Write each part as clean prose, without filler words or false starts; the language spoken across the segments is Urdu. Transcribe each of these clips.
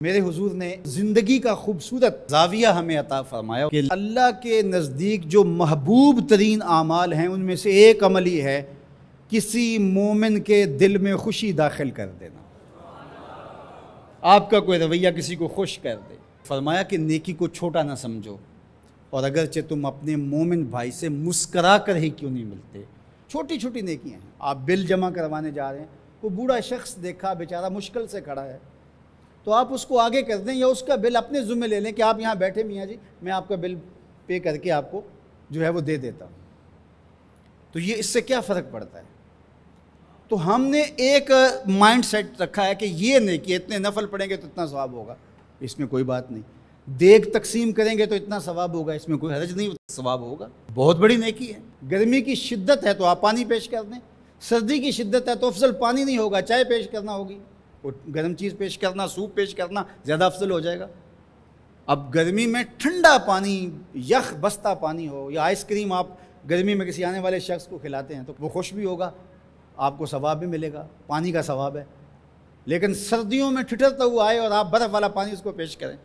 میرے حضور نے زندگی کا خوبصورت زاویہ ہمیں عطا فرمایا کہ اللہ کے نزدیک جو محبوب ترین اعمال ہیں ان میں سے ایک عمل ہی ہے کسی مومن کے دل میں خوشی داخل کر دینا۔ آپ کا کوئی رویہ کسی کو خوش کر دے۔ فرمایا کہ نیکی کو چھوٹا نہ سمجھو، اور اگرچہ تم اپنے مومن بھائی سے مسکرا کر ہی کیوں نہیں ملتے، چھوٹی چھوٹی نیکیاں ہیں۔ آپ بل جمع کروانے جا رہے ہیں، کوئی بوڑھا شخص دیکھا بیچارہ مشکل سے کھڑا ہے، تو آپ اس کو آگے کر دیں یا اس کا بل اپنے ذمہ لے لیں کہ آپ یہاں بیٹھے میاں جی، میں آپ کا بل پے کر کے آپ کو جو ہے وہ دے دیتا ہوں۔ تو یہ اس سے کیا فرق پڑتا ہے؟ تو ہم نے ایک مائنڈ سیٹ رکھا ہے کہ یہ نیکی اتنے نفل پڑھیں گے تو اتنا ثواب ہوگا، اس میں کوئی بات نہیں۔ دیگ تقسیم کریں گے تو اتنا ثواب ہوگا، اس میں کوئی حرج نہیں، ثواب ہوگا۔ بہت بڑی نیکی ہے۔ گرمی کی شدت ہے تو آپ پانی پیش کر دیں، سردی کی شدت ہے تو افضل پانی نہیں ہوگا، چائے پیش کرنا ہوگی، گرم چیز پیش کرنا، سوپ پیش کرنا زیادہ افضل ہو جائے گا۔ اب گرمی میں ٹھنڈا پانی، یخ بستہ پانی ہو، یا آئس کریم آپ گرمی میں کسی آنے والے شخص کو کھلاتے ہیں تو وہ خوش بھی ہوگا، آپ کو ثواب بھی ملے گا، پانی کا ثواب ہے۔ لیکن سردیوں میں ٹھٹرتا ہوا آئے اور آپ برف والا پانی اس کو پیش کریں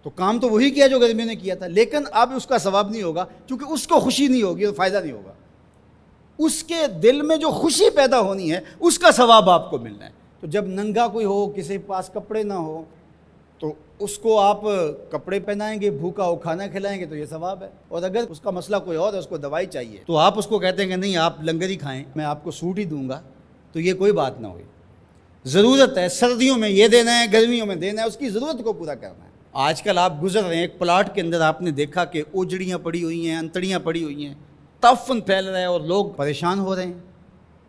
تو کام تو وہی کیا جو گرمیوں نے کیا تھا، لیکن اب اس کا ثواب نہیں ہوگا کیونکہ اس کو خوشی نہیں ہوگی اور فائدہ نہیں ہوگا۔ اس کے دل میں جو خوشی پیدا ہونی ہے اس کا ثواب آپ کو ملنا ہے۔ تو جب ننگا کوئی ہو، کسی کے پاس کپڑے نہ ہو، تو اس کو آپ کپڑے پہنائیں گے، بھوکا ہو کھانا کھلائیں گے تو یہ ثواب ہے۔ اور اگر اس کا مسئلہ کوئی اور ہے، اس کو دوائی چاہیے، تو آپ اس کو کہتے ہیں کہ نہیں آپ لنگر ہی کھائیں، میں آپ کو سوٹ ہی دوں گا، تو یہ کوئی بات نہ ہوئی۔ ضرورت ہے سردیوں میں یہ دینا ہے، گرمیوں میں دینا ہے، اس کی ضرورت کو پورا کرنا ہے۔ آج کل آپ گزر رہے ہیں ایک پلاٹ کے اندر، آپ نے دیکھا کہ اوجڑیاں پڑی ہوئی ہیں، انتڑیاں پڑی ہوئی ہیں، تعفن پھیل رہا ہے اور لوگ پریشان ہو رہے ہیں،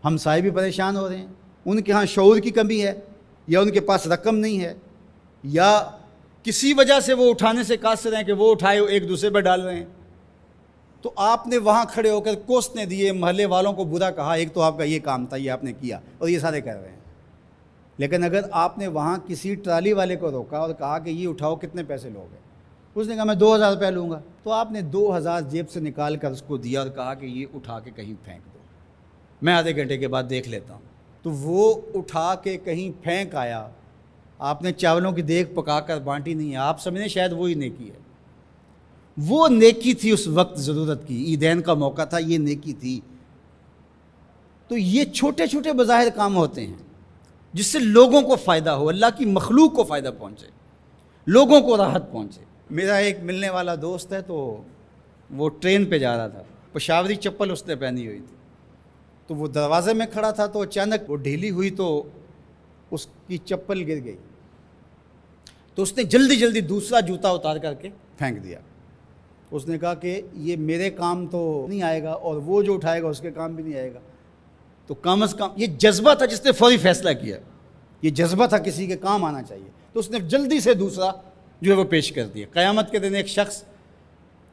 ہمسائے بھی پریشان ہو رہے ہیں۔ ان کے ہاں شعور کی کمی ہے، یا ان کے پاس رقم نہیں ہے، یا کسی وجہ سے وہ اٹھانے سے قاصر ہیں کہ وہ اٹھائے ایک دوسرے پہ ڈال رہے ہیں۔ تو آپ نے وہاں کھڑے ہو کر کوسنے دیے، محلے والوں کو برا کہا، ایک تو آپ کا یہ کام تھا، یہ آپ نے کیا اور یہ سارے کر رہے ہیں۔ لیکن اگر آپ نے وہاں کسی ٹرالی والے کو روکا اور کہا کہ یہ اٹھاؤ، کتنے پیسے لوگے؟ اس نے کہا میں 2000 روپے لوں گا، تو آپ نے 2000 جیب سے نکال کر اس کو دیا اور کہا کہ یہ اٹھا کے کہیں پھینک دو، میں آدھے گھنٹے کے بعد دیکھ لیتا ہوں۔ تو وہ اٹھا کے کہیں پھینک آیا، آپ نے چاولوں کی دیگ پکا کر بانٹی نہیں ہے، آپ سمجھیں شاید وہی نیکی ہے۔ وہ نیکی تھی اس وقت ضرورت کی، عیدین کا موقع تھا، یہ نیکی تھی۔ تو یہ چھوٹے چھوٹے بظاہر کام ہوتے ہیں جس سے لوگوں کو فائدہ ہو، اللہ کی مخلوق کو فائدہ پہنچے، لوگوں کو راحت پہنچے۔ میرا ایک ملنے والا دوست ہے، تو وہ ٹرین پہ جا رہا تھا، پشاوری چپل اس نے پہنی ہوئی تھی، تو وہ دروازے میں کھڑا تھا، تو اچانک وہ ڈھیلی ہوئی تو اس کی چپل گر گئی، تو اس نے جلدی جلدی دوسرا جوتا اتار کر کے پھینک دیا۔ اس نے کہا کہ یہ میرے کام تو نہیں آئے گا اور وہ جو اٹھائے گا اس کے کام بھی نہیں آئے گا، تو کم از کم یہ جذبہ تھا جس نے فوری فیصلہ کیا، یہ جذبہ تھا کسی کے کام آنا چاہیے، تو اس نے جلدی سے دوسرا جو ہے وہ پیش کر دیا۔ قیامت کے دن ایک شخص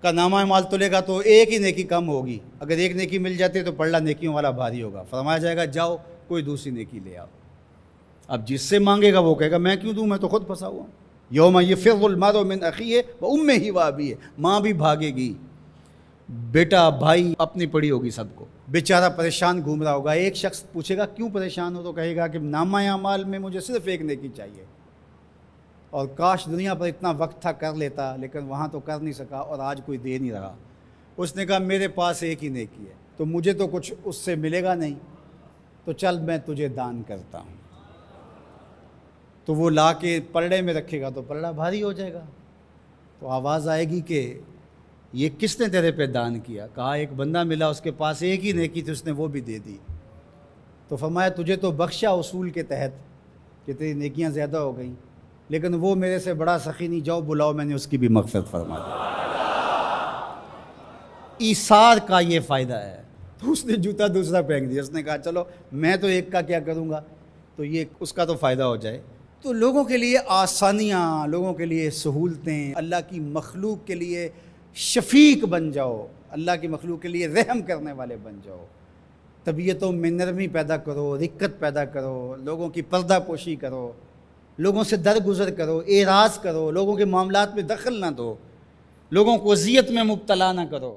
کا نامہ اعمال تلے گا تو ایک ہی نیکی کم ہوگی، اگر ایک نیکی مل جاتی ہے تو پلڑا نیکیوں والا بھاری ہوگا۔ فرمایا جائے گا جاؤ کوئی دوسری نیکی لے آؤ۔ اب جس سے مانگے گا وہ کہے گا میں کیوں دوں، میں تو خود پھنسا ہوا ہوں۔ یوم یفر المرء من اخیہ وامہ وابیہ، ماں بھی بھاگے گی، بیٹا بھائی اپنی پڑی ہوگی، سب کو بیچارہ پریشان گھوم رہا ہوگا۔ ایک شخص پوچھے گا کیوں پریشان ہو، تو کہے گا کہ نامہ اعمال میں مجھے صرف ایک نیکی چاہیے، اور کاش دنیا پر اتنا وقت تھا کر لیتا، لیکن وہاں تو کر نہیں سکا اور آج کوئی دے نہیں رہا۔ اس نے کہا میرے پاس ایک ہی نیکی ہے، تو مجھے تو کچھ اس سے ملے گا نہیں، تو چل میں تجھے دان کرتا ہوں۔ تو وہ لا کے پلڑے میں رکھے گا تو پلڑا بھاری ہو جائے گا، تو آواز آئے گی کہ یہ کس نے تیرے پہ دان کیا؟ کہا ایک بندہ ملا، اس کے پاس ایک ہی نیکی تھی، اس نے وہ بھی دے دی۔ تو فرمایا تجھے تو بخشا اصول کے تحت کہ تیری نیکیاں زیادہ ہو گئیں، لیکن وہ میرے سے بڑا سخی نہیں، جاؤ بلاؤ، میں نے اس کی بھی مغفرت فرما دی۔ ایثار کا یہ فائدہ ہے۔ تو اس نے جوتا دوسرا پھینک دیا، اس نے کہا چلو میں تو ایک کا کیا کروں گا، تو یہ اس کا تو فائدہ ہو جائے۔ تو لوگوں کے لیے آسانیاں، لوگوں کے لیے سہولتیں، اللہ کی مخلوق کے لیے شفیق بن جاؤ، اللہ کی مخلوق کے لیے رحم کرنے والے بن جاؤ، طبیعتوں میں نرمی پیدا کرو، رقت پیدا کرو، لوگوں کی پردہ پوشی کرو، لوگوں سے درگزر کرو، اعراض کرو، لوگوں کے معاملات میں دخل نہ دو، لوگوں کو اذیت میں مبتلا نہ کرو۔